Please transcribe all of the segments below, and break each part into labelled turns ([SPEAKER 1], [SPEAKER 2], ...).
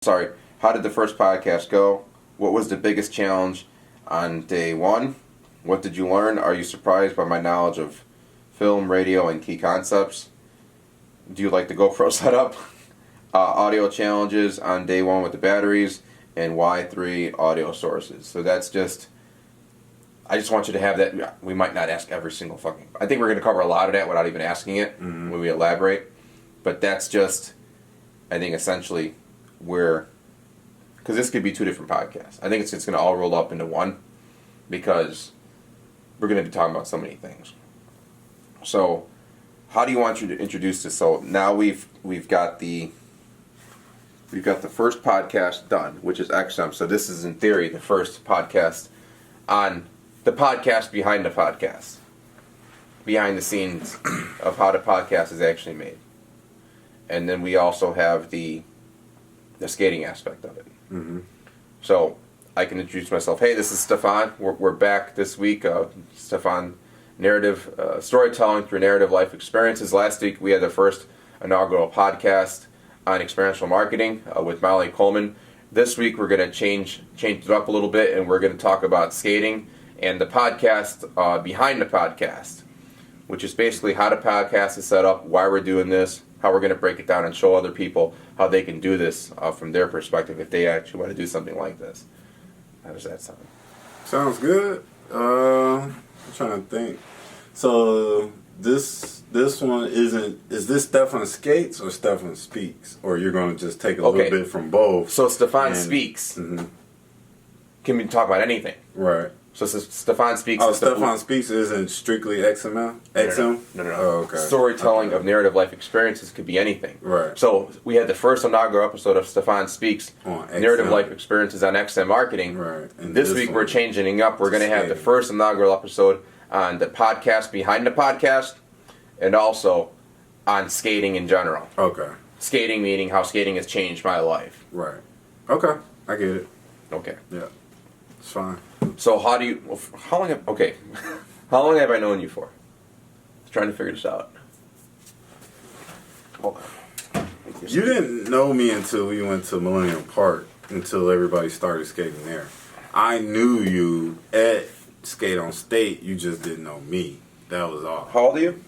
[SPEAKER 1] sorry. How did the first podcast go? What was the biggest challenge on day one? What did you learn? Are you surprised by my knowledge of film, radio, and key concepts? Do you like the GoPro setup? Audio challenges on day one with the batteries, and why 3 audio sources. So that's just, I just want you to have that. We might not ask every single fucking, I think we're going to cover a lot of that without even asking it when we elaborate. But that's just, I think essentially where, because this could be 2 different podcasts. I think it's going to all roll up into one, because we're going to be talking about so many things. So, how do you want you to introduce this? So now we've got the first podcast done, which is XM. So this is in theory the first podcast on the podcast behind the podcast, behind the scenes of how the podcast is actually made. And then we also have the skating aspect of it. Mm-hmm. So I can introduce myself. Hey, this is Stefan. We're back this week. Stefan, narrative storytelling through narrative life experiences. Last week we had the first inaugural podcast on experiential marketing with Molly Coleman. This week we're going to change it up a little bit, and we're going to talk about skating and the podcast behind the podcast, which is basically how the podcast is set up, why we're doing this, how we're going to break it down and show other people how they can do this from their perspective if they actually want to do something like this. How does that sound?
[SPEAKER 2] Sounds good. I'm trying to think. So this one is this Stefan Skates or Stefan Speaks? Or you're going to just take a little bit from both?
[SPEAKER 1] So Stefan Speaks. Mm-hmm. Can we talk about anything?
[SPEAKER 2] Right.
[SPEAKER 1] So Stefan Speaks.
[SPEAKER 2] Oh, Stefan Speaks isn't strictly XML? XM?
[SPEAKER 1] No.
[SPEAKER 2] Oh, okay.
[SPEAKER 1] Storytelling of narrative life experiences could be anything.
[SPEAKER 2] Right.
[SPEAKER 1] So we had the first inaugural episode of Stefan Speaks, narrative life experiences on XM marketing.
[SPEAKER 2] Right.
[SPEAKER 1] And this week we're changing it up. We're going to have the first inaugural episode on the podcast behind the podcast, and also on skating in general. Okay. Skating meaning how skating has changed my life.
[SPEAKER 2] Right. Okay. I get it.
[SPEAKER 1] Okay.
[SPEAKER 2] Yeah. It's fine.
[SPEAKER 1] So how long have I known you for? I was trying to figure this out. Hold on.
[SPEAKER 2] You didn't know me until we went to Millennium Park, until everybody started skating there. I knew you at Skate on State, you just didn't know me. That was all.
[SPEAKER 1] How old are you?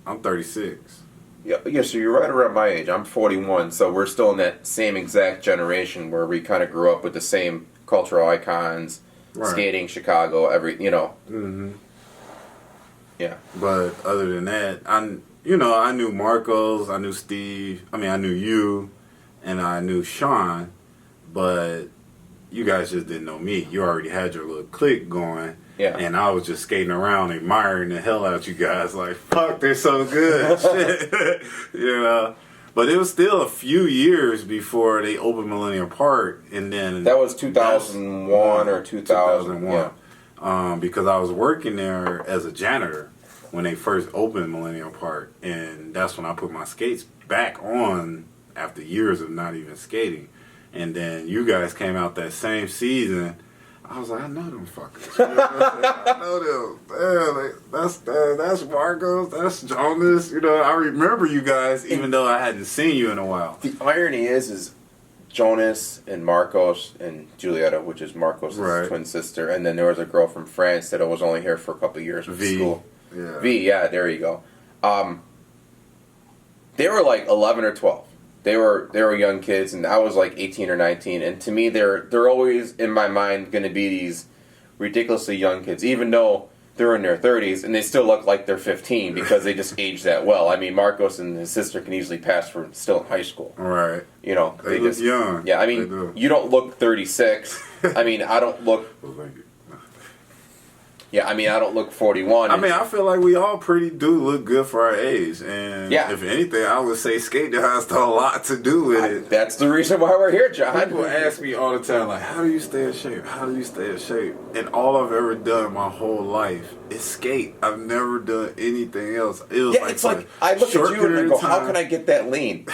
[SPEAKER 2] I'm 36.
[SPEAKER 1] Yeah, so you're right around my age. I'm 41, so we're still in that same exact generation where we kind of grew up with the same cultural icons, right. Skating, Chicago,
[SPEAKER 2] Mm-hmm.
[SPEAKER 1] Yeah.
[SPEAKER 2] But other than that, I knew Marcos, I knew Steve, I knew you, and I knew Sean, but you guys just didn't know me. You already had your little clique going.
[SPEAKER 1] Yeah.
[SPEAKER 2] And I was just skating around admiring the hell out you guys. Like, fuck, they're so good. Shit. But it was still a few years before they opened Millennium Park. And then...
[SPEAKER 1] That was 2001 or 2001.
[SPEAKER 2] Yeah. Because I was working there as a janitor when they first opened Millennium Park. And that's when I put my skates back on after years of not even skating. And then you guys came out that same season. I was like, I know them fuckers. I know them. Man, that's Marcos. That's Jonas. I remember you guys, even though I hadn't seen you in a while.
[SPEAKER 1] The irony is Jonas and Marcos and Julieta, which is Marcos' twin sister, and then there was a girl from France that was only here for a couple of years with school.
[SPEAKER 2] Yeah.
[SPEAKER 1] Yeah, there you go. They were like 11 or 12. They were young kids, and I was like 18 or 19. And to me, they're always in my mind going to be these ridiculously young kids, even though they're in their 30s, and they still look like they're 15 because they just age that well. I mean, Marcos and his sister can easily pass for still in high school.
[SPEAKER 2] Right.
[SPEAKER 1] They
[SPEAKER 2] look just young.
[SPEAKER 1] Yeah, I mean, you don't look 36. I mean, I don't look. Yeah, I mean, I don't look 41.
[SPEAKER 2] I feel like we all do look good for our age. And if anything, I would say skating has a lot to do with it.
[SPEAKER 1] That's the reason why we're here, John.
[SPEAKER 2] People ask me all the time, like, how do you stay in shape? How do you stay in shape? And all I've ever done my whole life is skate. I've never done anything else. It was
[SPEAKER 1] it's like I look at you and I go, how can I get that lean?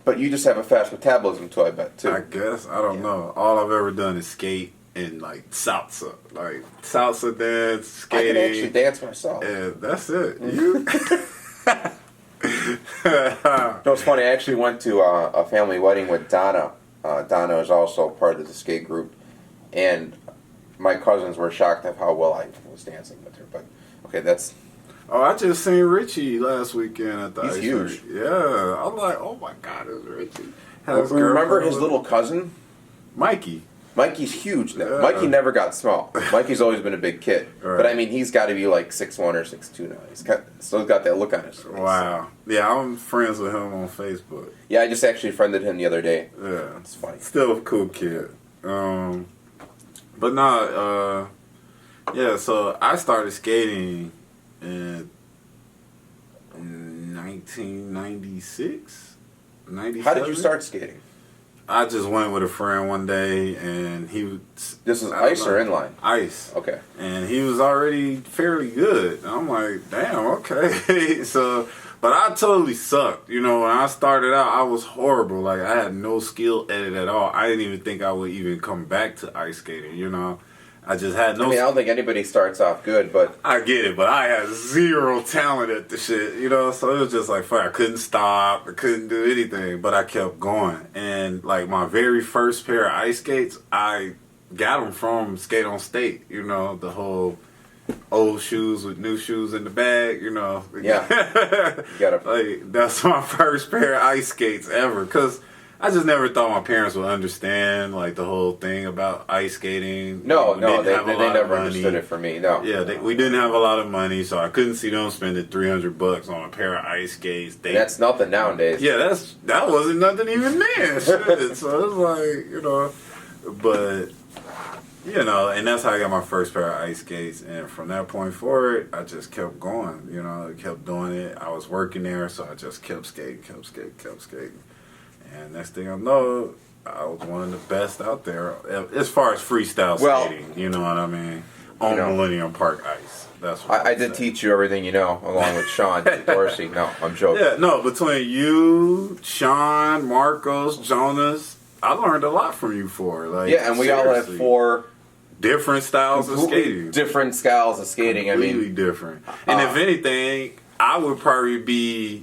[SPEAKER 1] But you just have a fast metabolism too, I bet, too.
[SPEAKER 2] I guess. I don't know. All I've ever done is skate. And salsa dance, skating.
[SPEAKER 1] I can actually dance myself.
[SPEAKER 2] And that's it.
[SPEAKER 1] No, it's funny. I actually went to a family wedding with Donna Donna is also part of the skate group, and my cousins were shocked at how well I was dancing with her. But okay, that's.
[SPEAKER 2] Oh, I just seen Richie last weekend at the
[SPEAKER 1] He's
[SPEAKER 2] ice
[SPEAKER 1] huge.
[SPEAKER 2] rink. Yeah, I'm like, oh my God, it's Richie.
[SPEAKER 1] Remember his little cousin?
[SPEAKER 2] Mikey.
[SPEAKER 1] Mikey's huge now.
[SPEAKER 2] Yeah.
[SPEAKER 1] Mikey never got small. Mikey's always been a big kid.
[SPEAKER 2] Right.
[SPEAKER 1] But I mean, he's got to be like 6'1" or 6'2" now. He's still got that look on his face.
[SPEAKER 2] Wow. Yeah, I'm friends with him on Facebook.
[SPEAKER 1] Yeah, I just actually friended him the other day.
[SPEAKER 2] Yeah.
[SPEAKER 1] It's funny.
[SPEAKER 2] Still a cool kid. But no, yeah, so I started skating in 1996, 97.
[SPEAKER 1] How did you start skating?
[SPEAKER 2] I just went with a friend one day, and he was...
[SPEAKER 1] This is ice or inline?
[SPEAKER 2] Ice.
[SPEAKER 1] Okay.
[SPEAKER 2] And he was already fairly good. And I'm like, damn, okay. So, but I totally sucked. You know, when I started out, I was horrible. Like, I had no skill at it at all. I didn't even think I would even come back to ice skating, you know. I just had no...
[SPEAKER 1] I mean, I don't think anybody starts off good, but...
[SPEAKER 2] I get it, but I had zero talent at the shit, you know? So it was just like, fuck, I couldn't stop. I couldn't do anything, but I kept going. And, like, my very first pair of ice skates, I got them from Skate on State, you know? The whole old shoes with new shoes in the bag, you know?
[SPEAKER 1] Yeah. You gotta...
[SPEAKER 2] Like, that's my first pair of ice skates ever, because... I just never thought my parents would understand, like, the whole thing about ice skating.
[SPEAKER 1] No,
[SPEAKER 2] We
[SPEAKER 1] no,
[SPEAKER 2] didn't have
[SPEAKER 1] they
[SPEAKER 2] a lot of
[SPEAKER 1] never
[SPEAKER 2] money.
[SPEAKER 1] understood it for me, no.
[SPEAKER 2] Yeah, we didn't have a lot of money, so I couldn't see them spending $300 on a pair of ice skates.
[SPEAKER 1] That's nothing nowadays.
[SPEAKER 2] Yeah, that wasn't nothing even then. Shit. So it was like, you know, but, you know, and that's how I got my first pair of ice skates. And from that point forward, I just kept going, you know, I kept doing it. I was working there, so I just kept skating. And next thing I know, I was one of the best out there as far as freestyle skating. You know what I mean? On Millennium Park ice. That's what
[SPEAKER 1] I did teach you everything you know, along with Sean Dorsey. No, I'm joking.
[SPEAKER 2] Yeah, no, between you, Sean, Marcos, Jonas, I learned a lot from you four. Like,
[SPEAKER 1] yeah, and we all have 4
[SPEAKER 2] different styles of skating.
[SPEAKER 1] Different styles of skating.
[SPEAKER 2] Completely different. And if anything, I would probably be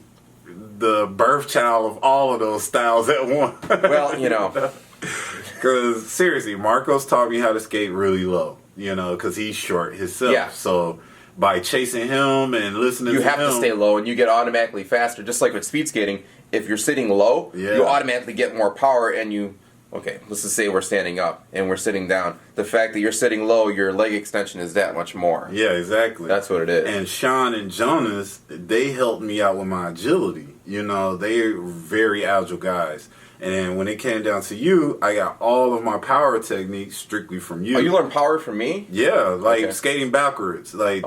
[SPEAKER 2] the birth child of all of those styles at once.
[SPEAKER 1] Well, you know.
[SPEAKER 2] Because, seriously, Marcos taught me how to skate really low, you know, because he's short himself.
[SPEAKER 1] Yeah.
[SPEAKER 2] So, by chasing him and listening to him...
[SPEAKER 1] You have to stay low, and you get automatically faster. Just like with speed skating, if you're sitting low, you automatically get more power, and you... Okay, let's just say we're standing up, and we're sitting down. The fact that you're sitting low, your leg extension is that much more.
[SPEAKER 2] Yeah, exactly.
[SPEAKER 1] That's what it is.
[SPEAKER 2] And Sean and Jonas, they helped me out with my agility. You know, they're very agile guys. And when it came down to you, I got all of my power techniques strictly from you.
[SPEAKER 1] Oh, you learned power from me?
[SPEAKER 2] Yeah, like skating backwards. Like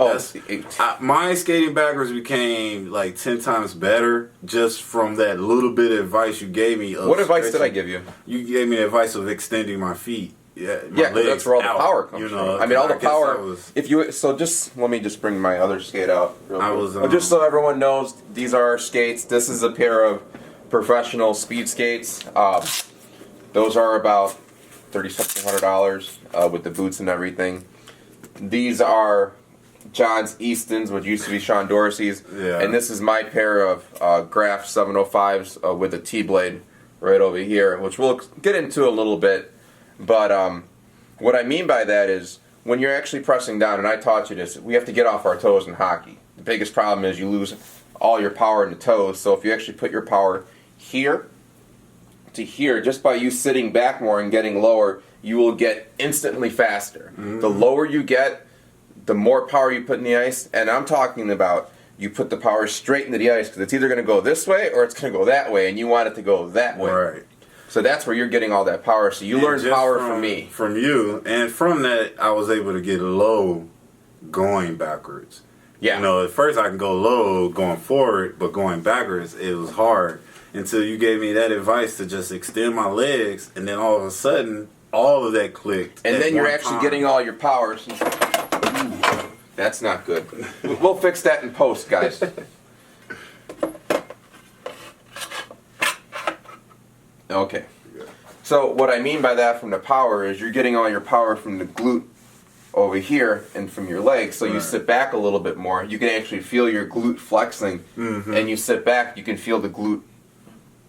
[SPEAKER 2] my skating backwards became like 10 times better just from that little bit of advice you gave me.
[SPEAKER 1] What advice did I give you?
[SPEAKER 2] You gave me the advice of extending my feet. Yeah,
[SPEAKER 1] that's where all the power comes from. I mean, all the power. Just let me just bring my other skate out. Real quick. Just so everyone knows, these are our skates. This is a pair of professional speed skates. Those are about $3,700 with the boots and everything. These are John's Easton's, which used to be Sean Dorsey's, and this is my pair of Graf 705s with a T-blade right over here, which we'll get into a little bit. But what I mean by that is when you're actually pressing down, and I taught you this, we have to get off our toes in hockey. The biggest problem is you lose all your power in the toes. So if you actually put your power here to here, just by you sitting back more and getting lower, you will get instantly faster. Mm-hmm. The lower you get, the more power you put in the ice. And I'm talking about you put the power straight into the ice because it's either going to go this way or it's going to go that way, and you want it to go that way.
[SPEAKER 2] Right.
[SPEAKER 1] So that's where you're getting all that power. So you learned power from me.
[SPEAKER 2] From you. And from that, I was able to get low going backwards.
[SPEAKER 1] Yeah.
[SPEAKER 2] You know, at first I can go low going forward, but going backwards, it was hard. Until you gave me that advice to just extend my legs, and then all of a sudden, all of that clicked.
[SPEAKER 1] And then you're actually getting all your powers. That's not good. We'll fix that in post, guys. Okay. So what I mean by that from the power is you're getting all your power from the glute over here and from your legs. So you sit back a little bit more. You can actually feel your glute flexing. Mm-hmm. And you sit back, you can feel the glute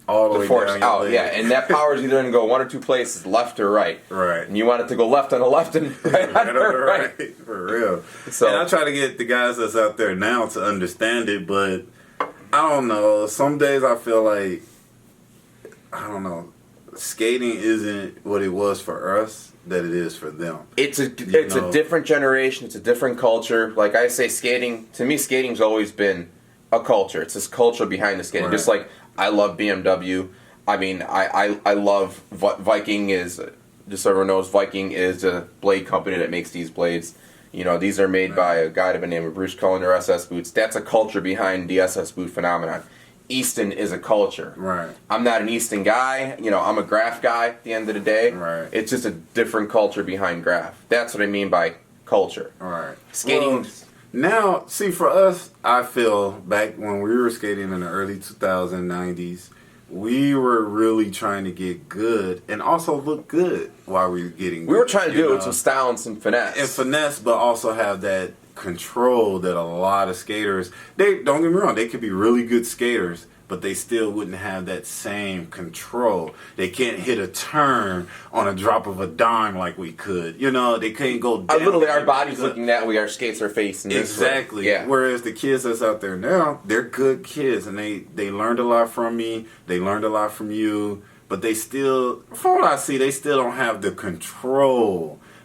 [SPEAKER 2] all the
[SPEAKER 1] the
[SPEAKER 2] way
[SPEAKER 1] force
[SPEAKER 2] down your
[SPEAKER 1] out,
[SPEAKER 2] leg.
[SPEAKER 1] yeah, and that power is either going to go one or two places, left or right.
[SPEAKER 2] Right.
[SPEAKER 1] And you want it to go left on the left and right on the right.
[SPEAKER 2] For real.
[SPEAKER 1] So,
[SPEAKER 2] and I try to get the guys that's out there now to understand it, but I don't know. Some days I feel like, I don't know, skating isn't what it was for us that it is for them.
[SPEAKER 1] it's a different generation. It's a different culture. Like I say, skating, to me, skating's always been a culture. It's this culture behind the skating.
[SPEAKER 2] Right.
[SPEAKER 1] Just like I love BMW. I mean, I love Viking is, just so everyone knows, Viking is a blade company that makes these blades. You know, these are made by a guy by the name of Bruce Cullen, their SS boots. That's a culture behind the SS boot phenomenon. Easton is a culture.
[SPEAKER 2] Right.
[SPEAKER 1] I'm not an Easton guy. You know, I'm a graph guy at the end of the day.
[SPEAKER 2] Right.
[SPEAKER 1] It's just a different culture behind graph. That's what I mean by culture.
[SPEAKER 2] Right.
[SPEAKER 1] Skating.
[SPEAKER 2] Well, now, see, for us, I feel back when we were skating in the early 2090s, we were really trying to get good and also look good while we were getting good.
[SPEAKER 1] We were trying to do it with some style and some finesse.
[SPEAKER 2] And finesse, but also have that control that a lot of skaters, they don't get me wrong, they could be really good skaters, but they still wouldn't have that same control. They can't hit a turn on a drop of a dime like we could. You know, they can't go down.
[SPEAKER 1] Literally, our body's looking that way, our skates are facing this way.
[SPEAKER 2] Exactly.
[SPEAKER 1] Yeah.
[SPEAKER 2] Whereas the kids that's out there now, they're good kids, and they learned a lot from me. They learned a lot from you. But they still, from what I see, they still don't have the control